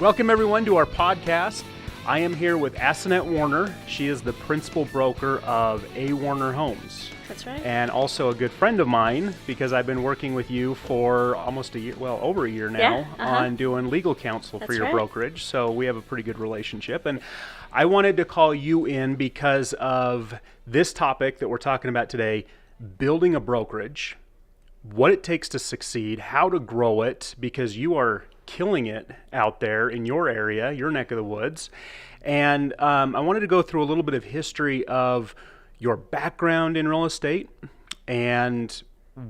Welcome, everyone, to our podcast. I am here with Aceneth Warner. She is the principal broker of A. Warner Homes. That's right. And also a good friend of mine, because I've been working with you for almost a year, well, over a year now, on doing legal counsel for your brokerage. So we have a pretty good relationship. And I wanted to call you in because of this topic that we're talking about today, building a brokerage, what it takes to succeed, how to grow it, because you are killing it out there in your area, your neck of the woods. And I wanted to go through a little bit of history of your background in real estate and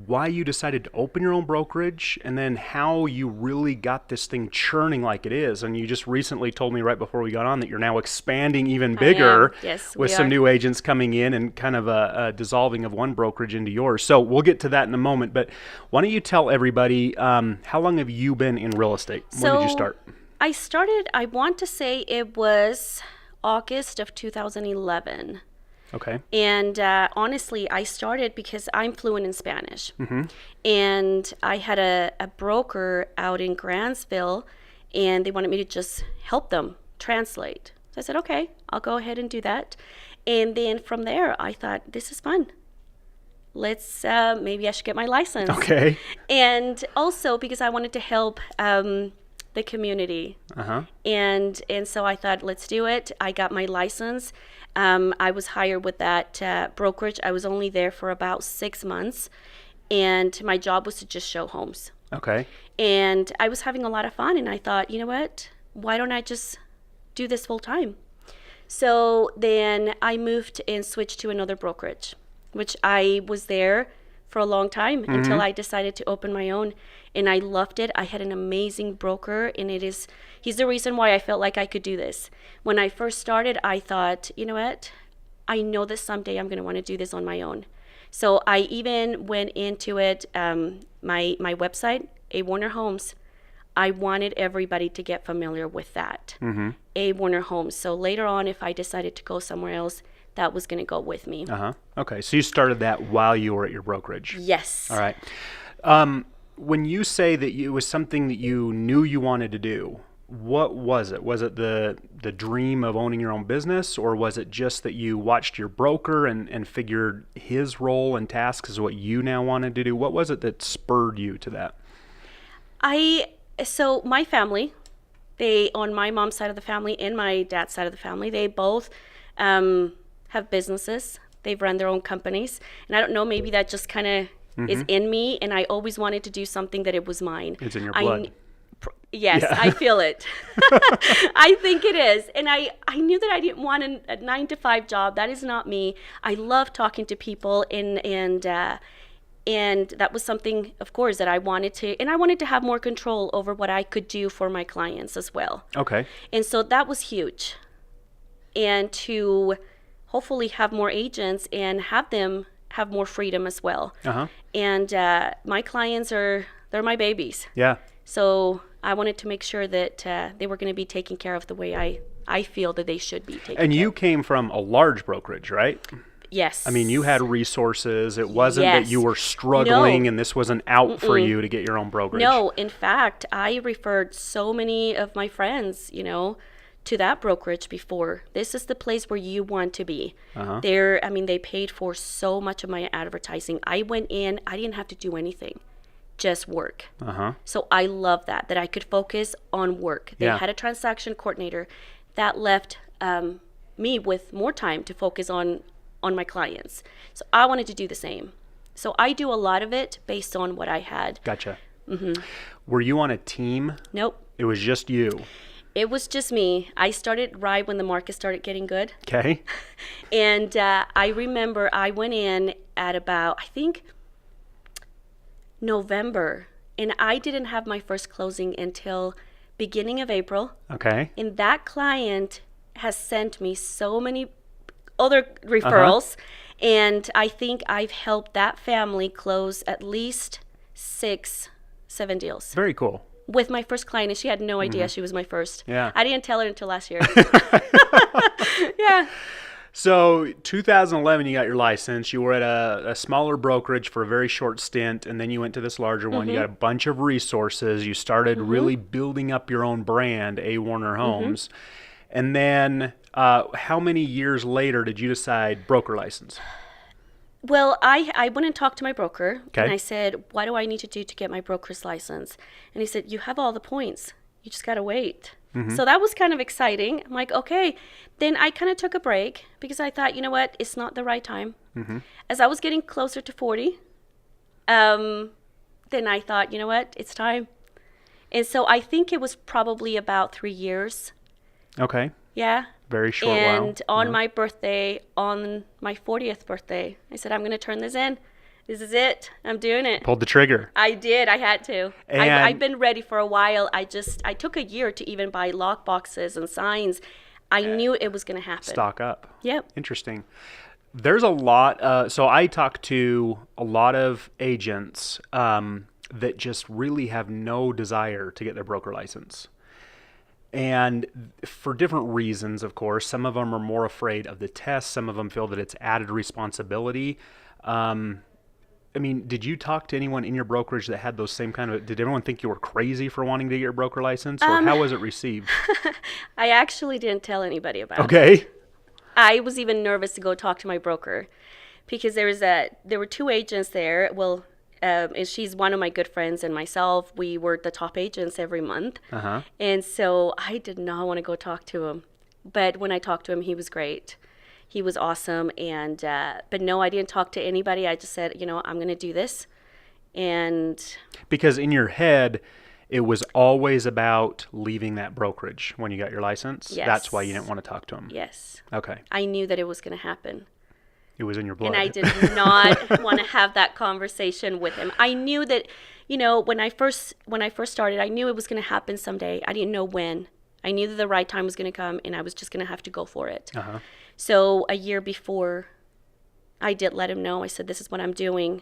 why you decided to open your own brokerage, and then how you really got this thing churning like it is. And you just recently told me right before we got on that you're now expanding even bigger with some new agents coming in and kind of a dissolving of one brokerage into yours. So we'll get to that in a moment. But why don't you tell everybody, how long have you been in real estate? When did you start? I want to say it was August of 2011. Okay. And honestly, I started because I'm fluent in Spanish. Mm-hmm. And I had a broker out in Grantsville, and they wanted me to just help them translate. So I said, okay, I'll go ahead and do that. And then from there, I thought, this is fun. Let's, maybe I should get my license. Okay. And also because I wanted to help the community. Uh-huh. And so I thought, let's do it. I got my license. I was hired with that brokerage. I was only there for about 6 months, and my job was to just show homes. Okay. And I was having a lot of fun, and I thought, you know what? Why don't I just do this full time? So then I moved and switched to another brokerage, which I was there for a long time until I decided to open my own, and I loved it. I had an amazing broker, and he's the reason why I felt like I could do this. When I first started, I thought, you know what? I know that someday I'm going to want to do this on my own. So I even went into it, my website, A. Warner Homes. I wanted everybody to get familiar with that, A. Warner Homes. So later on, if I decided to go somewhere else, that was going to go with me. Uh-huh. Okay. So you started that while you were at your brokerage. Yes. All right. When you say that it was something that you knew you wanted to do, what was it? Was it the dream of owning your own business, or was it just that you watched your broker and figured his role and tasks is what you now wanted to do? What was it that spurred you to that? So my family, on my mom's side of the family and my dad's side of the family, they both have businesses. They've run their own companies. And I don't know, maybe that just kind of is in me, and I always wanted to do something that it was mine. It's in your blood. Yes, yeah. I feel it. I think it is. And I knew that I didn't want a 9-to-5 job. That is not me. I love talking to people, and that was something, of course, that I wanted to have more control over what I could do for my clients as well. Okay. And so that was huge. And to hopefully have more agents and have them have more freedom as well. Uh-huh. And my clients they're my babies. Yeah. So I wanted to make sure that they were going to be taken care of the way I feel that they should be taken care of. And you came from a large brokerage, right? Yes. I mean, you had resources. It wasn't that you were struggling and this was an out for you to get your own brokerage. No, in fact, I referred so many of my friends, to that brokerage before. This is the place where you want to be. Uh-huh. They paid for so much of my advertising. I went in, I didn't have to do anything, just work. Uh-huh. So I love that I could focus on work. They had a transaction coordinator that left me with more time to focus on my clients. So I wanted to do the same. So I do a lot of it based on what I had. Gotcha. Were you on a team? Nope. It was just you? It was just me. I started right when the market started getting good. Okay. And I remember I went in at about, I think, November. And I didn't have my first closing until beginning of April. Okay. And that client has sent me so many other referrals. And I think I've helped that family close at least 6-7 deals. Very cool. With my first client, and she had no idea she was my first. Yeah. I didn't tell her until last year. Yeah. So 2011, you got your license. You were at a smaller brokerage for a very short stint, and then you went to this larger one. You got a bunch of resources. You started really building up your own brand, A. Warner Homes. And then how many years later did you decide broker license? Well, I went and talked to my broker, Okay. and I said, what do I need to do to get my broker's license? And he said, you have all the points. You just got to wait. So that was kind of exciting. I'm like, okay. Then I kind of took a break because I thought, you know what? It's not the right time. As I was getting closer to 40, then I thought, you know what? It's time. And so I think it was probably about 3 years. Okay. Yeah. Very short while. And on my birthday, on my 40th birthday, I said, I'm going to turn this in. This is it. I'm doing it. Pulled the trigger. I did. I had to. And I've been ready for a while. I took a year to even buy lock boxes and signs. I knew it was going to happen. Stock up. Yep. Interesting. There's a lot. So I talk to a lot of agents that just really have no desire to get their broker license. And for different reasons, of course. Some of them are more afraid of the test. Some of them feel that it's added responsibility. I mean, did you talk to anyone in your brokerage that had those same kind of, did everyone think you were crazy for wanting to get your broker license, or how was it received? I actually didn't tell anybody about it. Okay. I was even nervous to go talk to my broker because there were 2 agents there. Well, and she's one of my good friends, and myself, we were the top agents every month. And so I did not want to go talk to him. But when I talked to him, he was great. He was awesome. And but no, I didn't talk to anybody. I just said, you know, I'm going to do this. And because in your head, it was always about leaving that brokerage when you got your license. Yes. That's why you didn't want to talk to him. Yes. Okay. I knew that it was going to happen. It was in your blood. And I did not want to have that conversation with him. I knew that, you know, when I first started, I knew it was going to happen someday. I didn't know when. I knew that the right time was going to come, and I was just going to have to go for it. So a year before, I did let him know. I said, this is what I'm doing.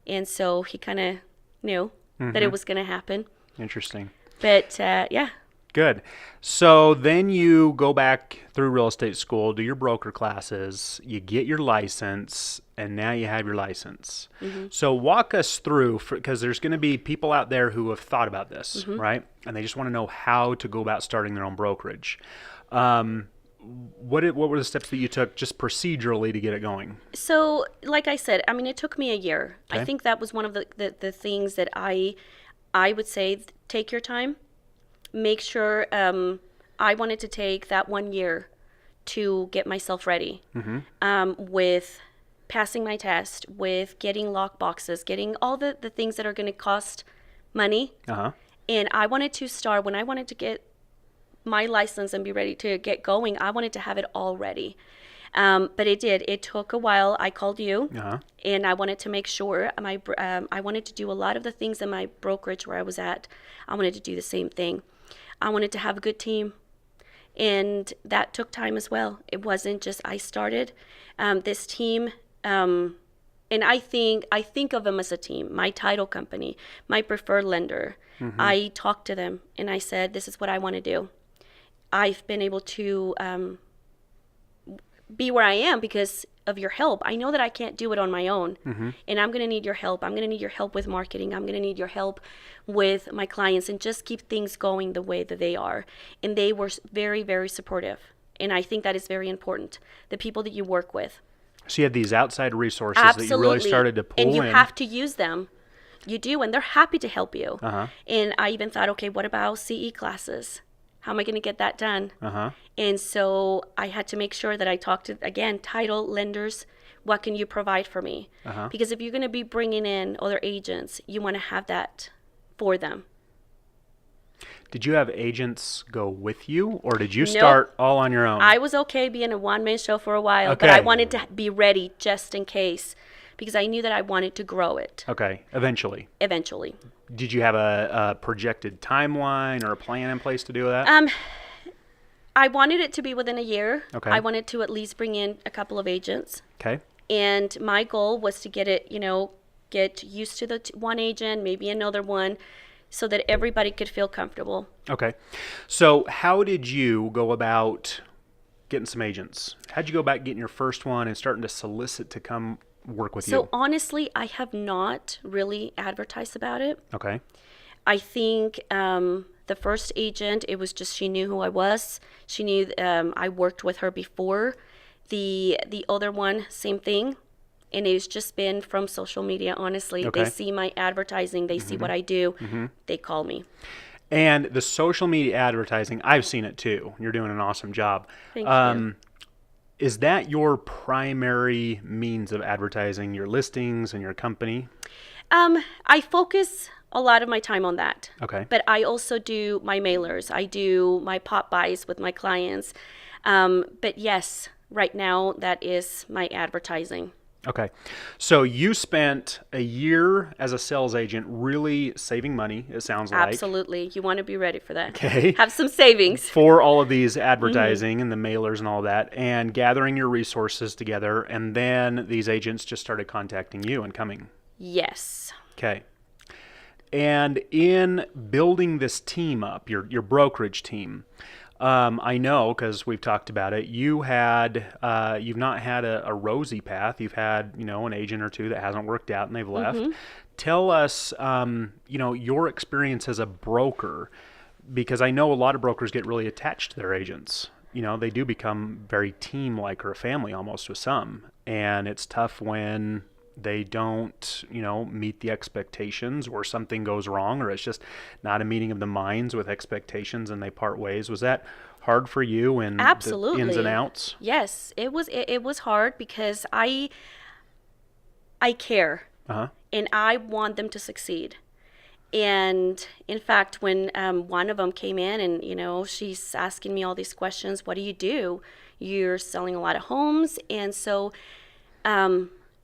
And so he kind of knew that it was going to happen. Interesting. But yeah. Good. So then you go back through real estate school, do your broker classes, you get your license, and now you have your license. So walk us through, because there's going to be people out there who have thought about this, right? And they just want to know how to go about starting their own brokerage. What were the steps that you took just procedurally to get it going? So, like I said, I mean, it took me a year. Okay. I think that was one of the things that I would say, take your time. Make sure, I wanted to take that 1 year to get myself ready with passing my test, with getting lock boxes, getting all the things that are going to cost money. And I wanted to start, when I wanted to get my license and be ready to get going, I wanted to have it all ready. But it took a while. I called you and I wanted to make sure I wanted to do a lot of the things in my brokerage where I was at. I wanted to do the same thing. I wanted to have a good team, and that took time as well. It wasn't just I started this team, and I think of them as a team. My title company, my preferred lender. I talked to them and I said, this is what I want to do. I've been able to be where I am because of your help. I know that I can't do it on my own, and I'm going to need your help. I'm going to need your help with marketing. I'm going to need your help with my clients, and just keep things going the way that they are. And they were very, very supportive, and I think that is very important, the people that you work with. So you had these outside resources that you really started to pull in. And you have to use them. You do, and they're happy to help you. And I even thought, okay, what about CE classes? How am I going to get that done? And so I had to make sure that I talked to, again, title lenders. What can you provide for me? Because if you're going to be bringing in other agents, you want to have that for them. Did you have agents go with you, or did you start all on your own? I was okay being a one-man show for a while, but I wanted to be ready just in case, because I knew that I wanted to grow it. Okay, eventually. Eventually. Did you have a projected timeline or a plan in place to do that? I wanted it to be within a year. Okay. I wanted to at least bring in a couple of agents. Okay. And my goal was to get it, get used to the one agent, maybe another one, so that everybody could feel comfortable. Okay. So how did you go about getting some agents? How'd you go about getting your first one and starting to solicit to come work with you? So honestly, I have not really advertised about it. Okay. I think the first agent, it was just she knew who I was. She knew I worked with her before. The other one, same thing. And it's just been from social media, honestly. Okay. They see my advertising. They see what I do. They call me. And the social media advertising, I've seen it too. You're doing an awesome job. Thank you. Is that your primary means of advertising your listings and your company? I focus a lot of my time on that. Okay. But I also do my mailers. I do my pop buys with my clients. But yes, right now that is my advertising. Okay. So you spent a year as a sales agent really saving money, it sounds like. Absolutely. You want to be ready for that. Okay. Have some savings. For all of these advertising and the mailers and all that, and gathering your resources together, and then these agents just started contacting you and coming. Yes. Okay. And in building this team up, your brokerage team, I know because we've talked about it. You've not had a rosy path. You've had an agent or two that hasn't worked out and they've left. Tell us your experience as a broker, because I know a lot of brokers get really attached to their agents. They do become very team-like or a family almost with some, and it's tough when they don't, meet the expectations, or something goes wrong, or it's just not a meeting of the minds with expectations and they part ways. Was that hard for you and Absolutely. the ins and outs? Yes, it was hard because I care and I want them to succeed. And in fact, when one of them came in and, she's asking me all these questions, what do you do? You're selling a lot of homes. And so,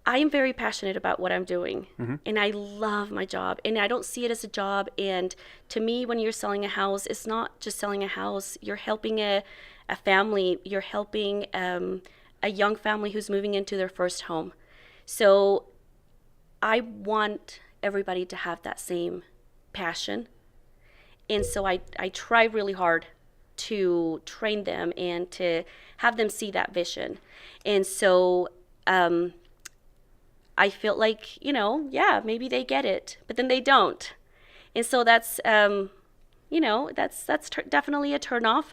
I am very passionate about what I'm doing, and I love my job, and I don't see it as a job. And to me, when you're selling a house, it's not just selling a house. You're helping a family. You're helping a young family who's moving into their first home. So I want everybody to have that same passion. And so I try really hard to train them and to have them see that vision. And so I feel like, maybe they get it, but then they don't. And so that's, that's definitely a turnoff.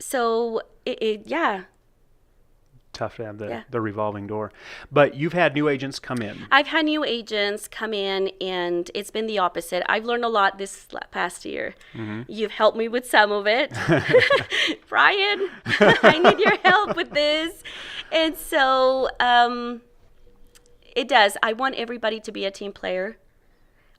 So yeah. Tough to have the revolving door. But you've had new agents come in. I've had new agents come in, and it's been the opposite. I've learned a lot this past year. You've helped me with some of it. Brian, I need your help with this. And so it does. I want everybody to be a team player.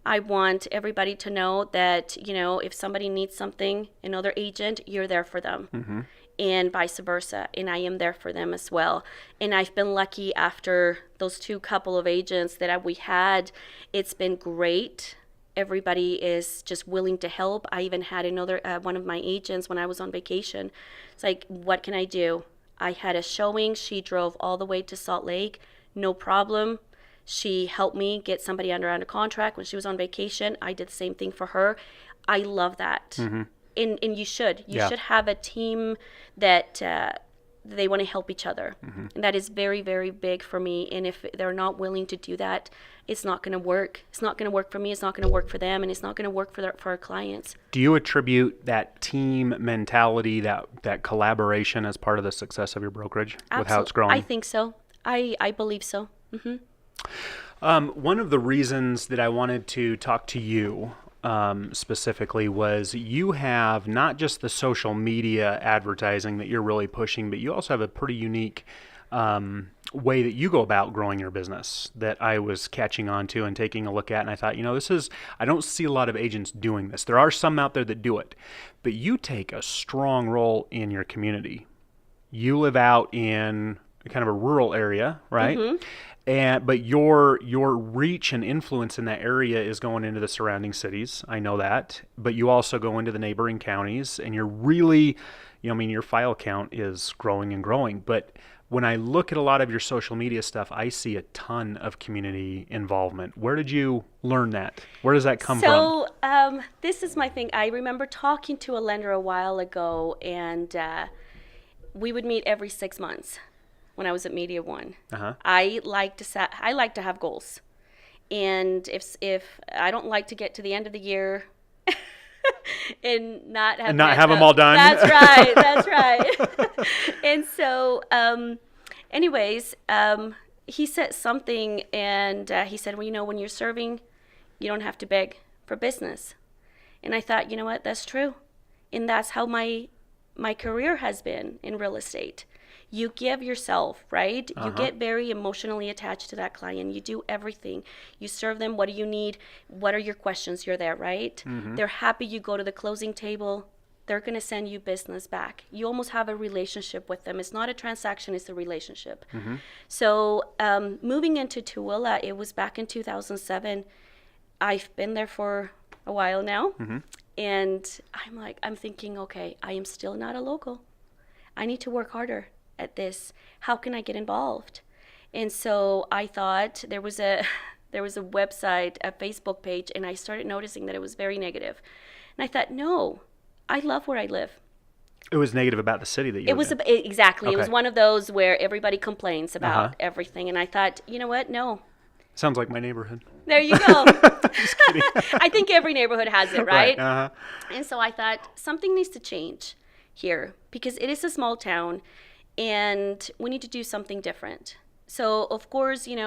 I want everybody to know that, if somebody needs something, another agent, you're there for them. And vice versa. And I am there for them as well. And I've been lucky after those couple of agents that we had. It's been great. Everybody is just willing to help. I even had another one of my agents when I was on vacation. It's like, what can I do? I had a showing. She drove all the way to Salt Lake. No problem. She helped me get somebody under contract when she was on vacation. I did the same thing for her. I love that. And you should. You should have a team that they want to help each other. And that is very, very big for me. And if they're not willing to do that, it's not going to work. It's not going to work for me. It's not going to work for them. And it's not going to work for our clients. Do you attribute that team mentality, that collaboration as part of the success of your brokerage with how it's growing? I think so. I believe so. One of the reasons that I wanted to talk to you specifically was you have not just the social media advertising that you're really pushing, but you also have a pretty unique way that you go about growing your business that I was catching on to and taking a look at. And I thought, I don't see a lot of agents doing this. There are some out there that do it, but you take a strong role in your community. You live out in kind of a rural area, right? But your reach and influence in that area is going into the surrounding cities. I know that. But you also go into the neighboring counties, and you're really, your file count is growing and growing. But when I look at a lot of your social media stuff, I see a ton of community involvement. Where did you learn that? Where does that come from? So this is my thing. I remember talking to a lender a while ago, and we would meet every 6 months when I was at Media One. Uh-huh. I like to have goals. And if I don't like to get to the end of the year and not have them all done. That's right. That's right. And so, anyways, he said something, and he said, well, when you're serving, you don't have to beg for business. And I thought, you know what, that's true. And that's how my career has been in real estate. You give yourself, right? You get very emotionally attached to that client. You do everything. You serve them. What do you need? What are your questions? You're there, right? They're happy you go to the closing table. They're going to send you business back. You almost have a relationship with them. It's not a transaction, it's a relationship. So moving into Tooele, it was back in 2007. I've been there for a while now. And I'm thinking, okay, I am still not a local. I need to work harder at this. How can I get involved? And so I thought there was a website, a Facebook page, and I started noticing that it was very negative. And I thought, no, I love where I live. It was negative about the city that you lived in. Exactly. Okay. It was one of those where everybody complains about everything. And I thought, you know what? No. Sounds like my neighborhood. There you go. Just kidding. I think every neighborhood has it, right? Right. And so I thought something needs to change here because it is a small town and we need to do something different. So of course, you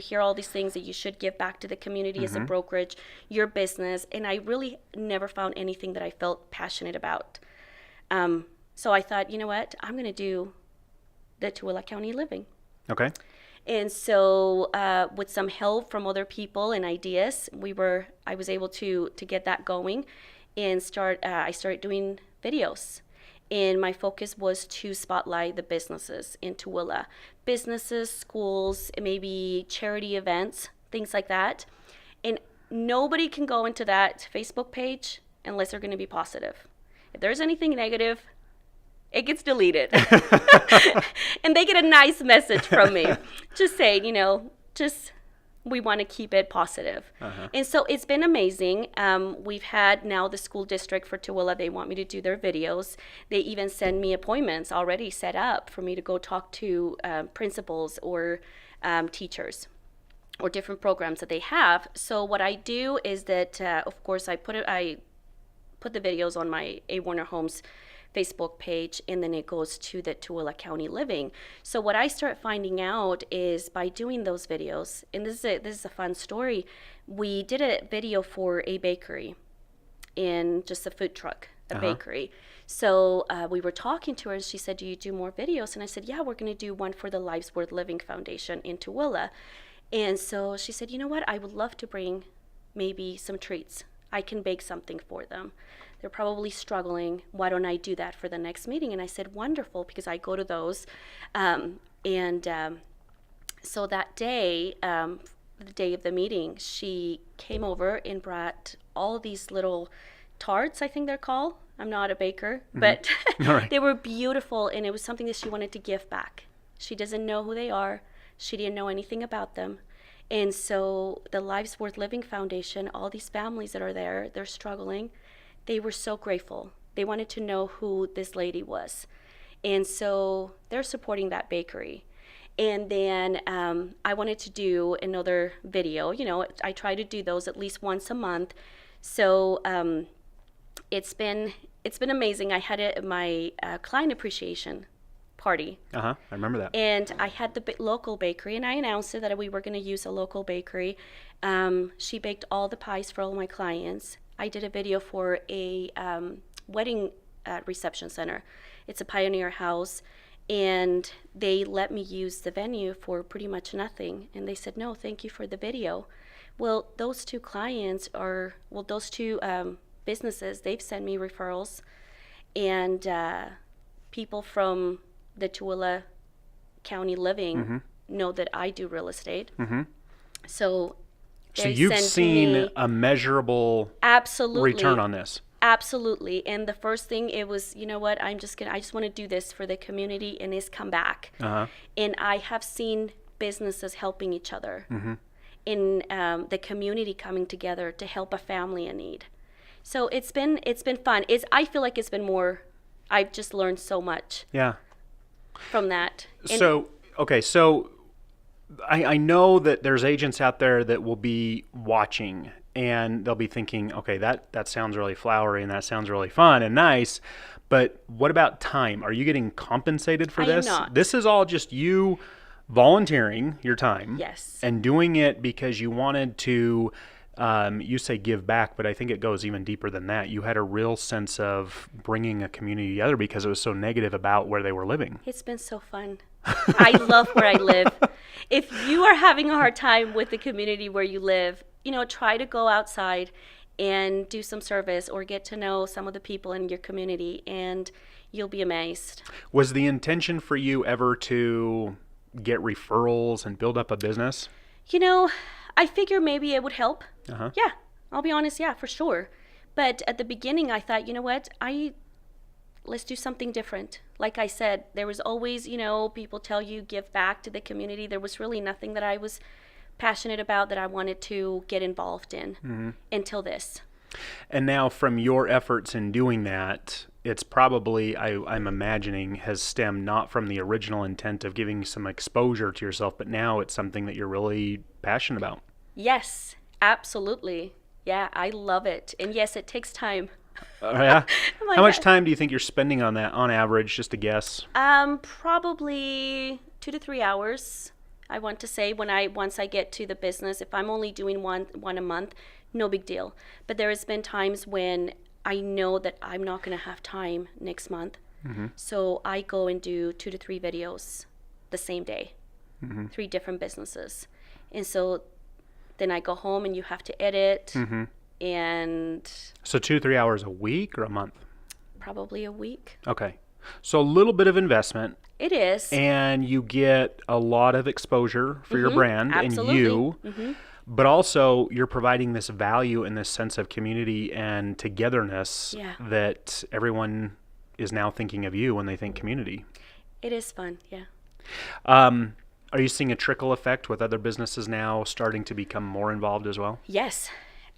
hear all these things that you should give back to the community as a brokerage, your business, and I really never found anything that I felt passionate about. So I thought, you know what, I'm going to do the Tooele County Living. Okay. And so with some help from other people and ideas, I was able to get that going and I started doing videos. And my focus was to spotlight the businesses in Tooele. Businesses, schools, maybe charity events, things like that. And nobody can go into that Facebook page unless they're going to be positive. If there's anything negative, it gets deleted. And they get a nice message from me. Just saying, we want to keep it positive. And so it's been amazing. We've had now the school district for Tooele, they want me to do their videos. They even send me appointments already set up for me to go talk to principals or teachers or different programs that they have. So what I do is that, of course, I put the videos on my A. Warner Homes Facebook page, and then it goes to the Tooele County Living. So what I start finding out is by doing those videos, and this is a fun story. We did a video for a bakery, in just a food truck, a bakery. So we were talking to her, and she said, "Do you do more videos?" And I said, "Yeah, we're going to do one for the Lives Worth Living Foundation in Tooele." And so she said, "You know what? I would love to bring maybe some treats. I can bake something for them. They're probably struggling. Why don't I do that for the next meeting?" And I said, "Wonderful," because I go to those. So that day, the day of the meeting, she came over and brought all these little tarts, I think they're called. I'm not a baker, but they were beautiful, and it was something that she wanted to give back. She doesn't know who they are. She didn't know anything about them. And so the Lives Worth Living Foundation, all these families that are there, they're struggling. They were so grateful. They wanted to know who this lady was. And so they're supporting that bakery. And then I wanted to do another video. I try to do those at least once a month. So it's been amazing. I had my client appreciation party. I remember that. And I had the local bakery, and I announced it that we were going to use a local bakery. She baked all the pies for all my clients. I did a video for a wedding reception center. It's a Pioneer House, and they let me use the venue for pretty much nothing. And they said, "No, thank you for the video." Well, those two businesses, they've sent me referrals, and people from the Tooele County Living know that I do real estate. So you've seen a measurable return on this. Absolutely. And the first thing, it was, you know what, I just want to do this for the community, and it's come back. And I have seen businesses helping each other in the community coming together to help a family in need. So it's been fun. I feel like it's been more I've just learned so much. Yeah. From that. So I know that there's agents out there that will be watching and they'll be thinking, okay, that sounds really flowery and that sounds really fun and nice, but what about time? Are you getting compensated for this? I am not. This is all just you volunteering your time. Yes. And doing it because you wanted to, you say give back, but I think it goes even deeper than that. You had a real sense of bringing a community together because it was so negative about where they were living. It's been so fun. I love where I live. If you are having a hard time with the community where you live, try to go outside and do some service or get to know some of the people in your community, and you'll be amazed. Was the intention for you ever to get referrals and build up a business? I figure maybe it would help. Uh-huh. Yeah, I'll be honest, yeah, for sure. But at the beginning, I thought, you know what, let's do something different. Like I said, there was always, people tell you give back to the community. There was really nothing that I was passionate about that I wanted to get involved in until this. And now from your efforts in doing that, it's probably, I'm imagining, has stemmed not from the original intent of giving some exposure to yourself, but now it's something that you're really passionate about. Yes, absolutely. Yeah, I love it. And yes, it takes time. Yeah. How much time do you think you're spending on that on average, just a guess? Probably 2 to 3 hours. I want to say once I get to the business, if I'm only doing one a month, no big deal. But there has been times when I know that I'm not going to have time next month. So I go and do 2 to 3 videos the same day, 3 different businesses. And so then I go home and you have to edit. And so 2-3 hours a week or a month? Probably a week. Okay. So a little bit of investment. It is. And you get a lot of exposure for your brand absolutely. And you. But also you're providing this value and this sense of community and togetherness that everyone is now thinking of you when they think community. It is fun, yeah. Are you seeing a trickle effect with other businesses now starting to become more involved as well? Yes,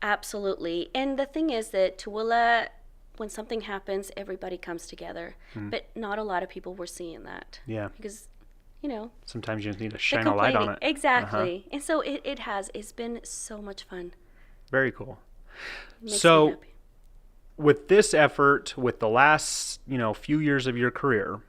absolutely. And the thing is that Tooele, when something happens, everybody comes together. But not a lot of people were seeing that. Yeah. Because, sometimes you just need to shine a light on it. Exactly. And so it's been so much fun. Very cool. It makes me So happy. with this effort, with the last, few years of your career,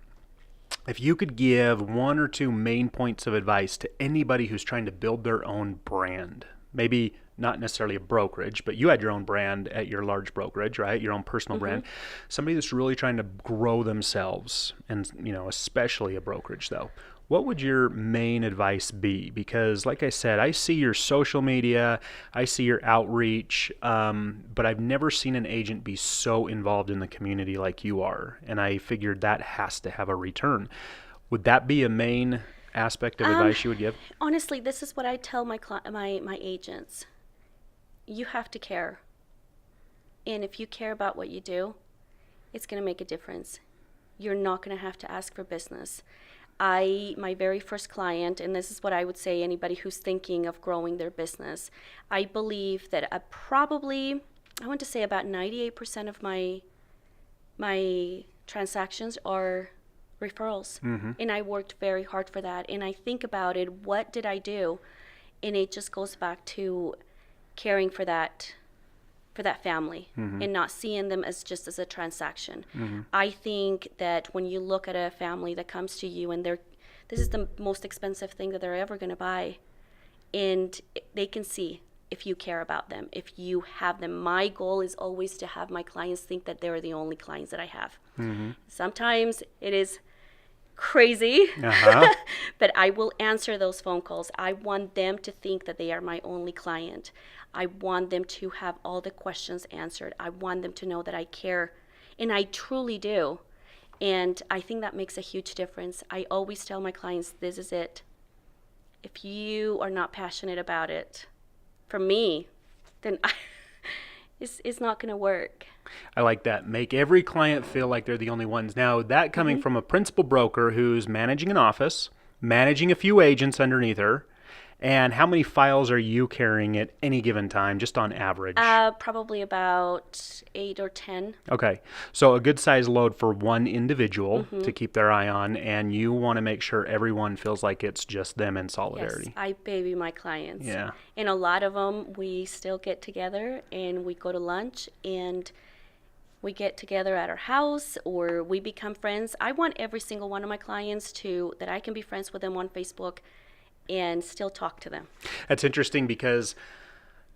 if you could give 1 or 2 main points of advice to anybody who's trying to build their own brand, maybe not necessarily a brokerage, but you had your own brand at your large brokerage, right? Your own personal brand. Somebody that's really trying to grow themselves, and especially a brokerage though. What would your main advice be? Because like I said, I see your social media, I see your outreach, but I've never seen an agent be so involved in the community like you are. And I figured that has to have a return. Would that be a main aspect of advice you would give? Honestly, this is what I tell my agents. You have to care. And if you care about what you do, it's going to make a difference. You're not going to have to ask for business. My very first client, and this is what I would say anybody who's thinking of growing their business, I believe that I want to say about 98% of my transactions are referrals. And I worked very hard for that. And I think about it, what did I do? And it just goes back to caring for that family and not seeing them as just as a transaction. I think that when you look at a family that comes to you and this is the most expensive thing that they're ever going to buy, and they can see if you care about them, if you have them. My goal is always to have my clients think that they're the only clients that I have. Sometimes it is crazy, but I will answer those phone calls. I want them to think that they are my only client. I want them to have all the questions answered. I want them to know that I care, and I truly do. And I think that makes a huge difference. I always tell my clients, this is it. If you are not passionate about it, for me, then it's not going to work. I like that. Make every client feel like they're the only ones. Now, that coming from a principal broker who's managing an office, managing a few agents underneath her, And how many files are you carrying at any given time, just on average? Probably about 8 or 10. Okay. So a good size load for one individual to keep their eye on, and you want to make sure everyone feels like it's just them in solidarity. Yes, I baby my clients. Yeah. And a lot of them, we still get together and we go to lunch and we get together at our house or we become friends. I want every single one of my clients that I can be friends with them on Facebook and still talk to them. That's interesting because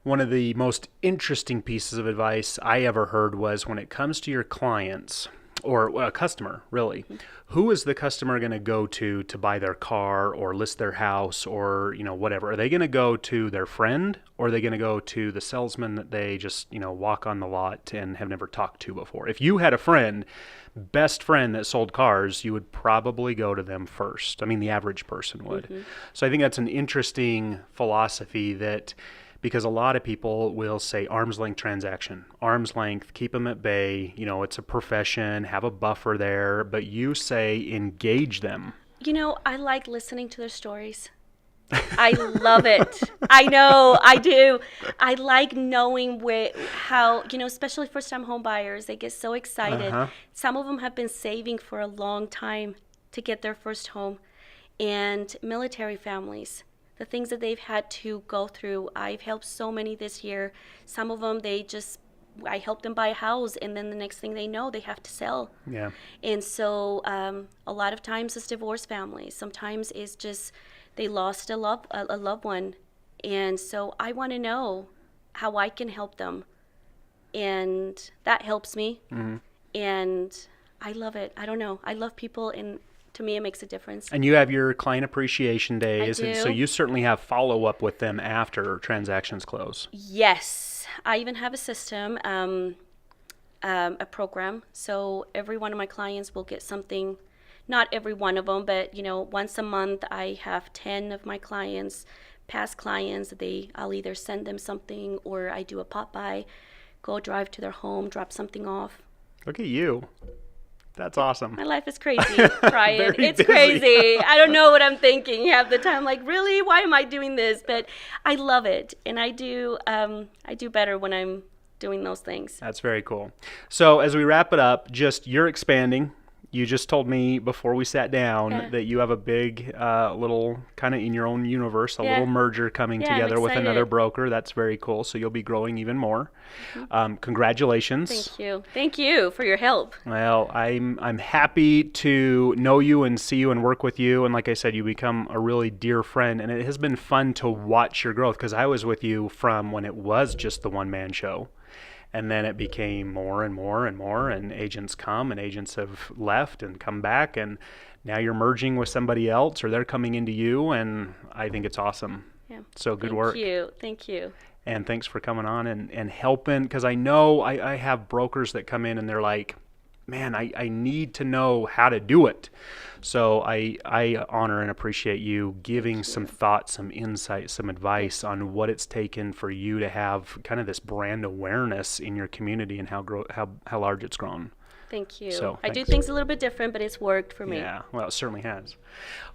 one of the most interesting pieces of advice I ever heard was when it comes to your clients or a customer, really, who is the customer going to go to buy their car or list their house or, whatever? Are they going to go to their friend or are they going to go to the salesman that they just, walk on the lot and have never talked to before? If you had a best friend that sold cars, you would probably go to them first. I mean, the average person would. So I think that's an interesting philosophy because a lot of people will say arm's length transaction, arm's length, keep them at bay, it's a profession, have a buffer there, but you say engage them. I like listening to their stories. I love it. I know, I do. I like knowing how, especially first-time home buyers, they get so excited. Some of them have been saving for a long time to get their first home. And military families, the things that they've had to go through. I've helped so many this year. Some of them, I helped them buy a house, and then the next thing they know, they have to sell. Yeah. And so a lot of times it's divorced families. Sometimes it's just they lost a loved one. And so I want to know how I can help them. And that helps me. And I love it. I don't know. I love people, and to me, it makes a difference. And you have your client appreciation days, I do. And so you certainly have follow-up with them after transactions close. Yes. I even have a system, a program. So every one of my clients will get something, not every one of them, but, once a month I have 10 of my clients, past clients, I'll either send them something or I do a pop-by, go drive to their home, drop something off. Look at you. That's awesome. My life is crazy, Brian. It's busy. Crazy. I don't know what I'm thinking half the time. Like, really? Why am I doing this? But I love it, and I do better when I'm doing those things. That's very cool. So as we wrap it up, you're expanding. You just told me before we sat down that you have a big little kind of in your own universe, little merger coming together with another broker. That's very cool. So you'll be growing even more. Congratulations. Thank you for your help. Well, I'm happy to know you and see you and work with you. And like I said, you become a really dear friend. And it has been fun to watch your growth because I was with you from when it was just the one-man show. And then it became more and more and more, and agents come and agents have left and come back, and now you're merging with somebody else or they're coming into you, and I think it's awesome. Yeah. So good work. Thank you. And thanks for coming on and helping, because I know I have brokers that come in and they're like, man, I need to know how to do it. So I honor and appreciate you giving some thought, some insight, some advice on what it's taken for you to have kind of this brand awareness in your community and how large it's grown. Thank you. So, I do things a little bit different, but it's worked for me. Yeah, well, it certainly has.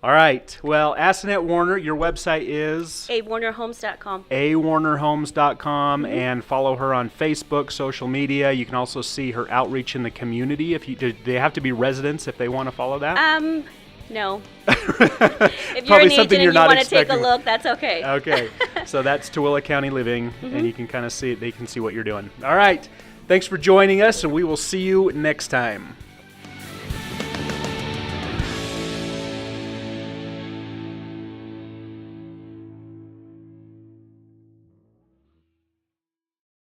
All right. Well, Aceneth Warner, your website is? awarnerhomes.com. awarnerhomes.com, and follow her on Facebook, social media. You can also see her outreach in the community. Do they have to be residents if they want to follow that? No. If you're an agent and you want to take a look, that's okay. Okay. So that's Tooele County Living, and you can kind of see it. They can see what you're doing. All right. Thanks for joining us, and we will see you next time.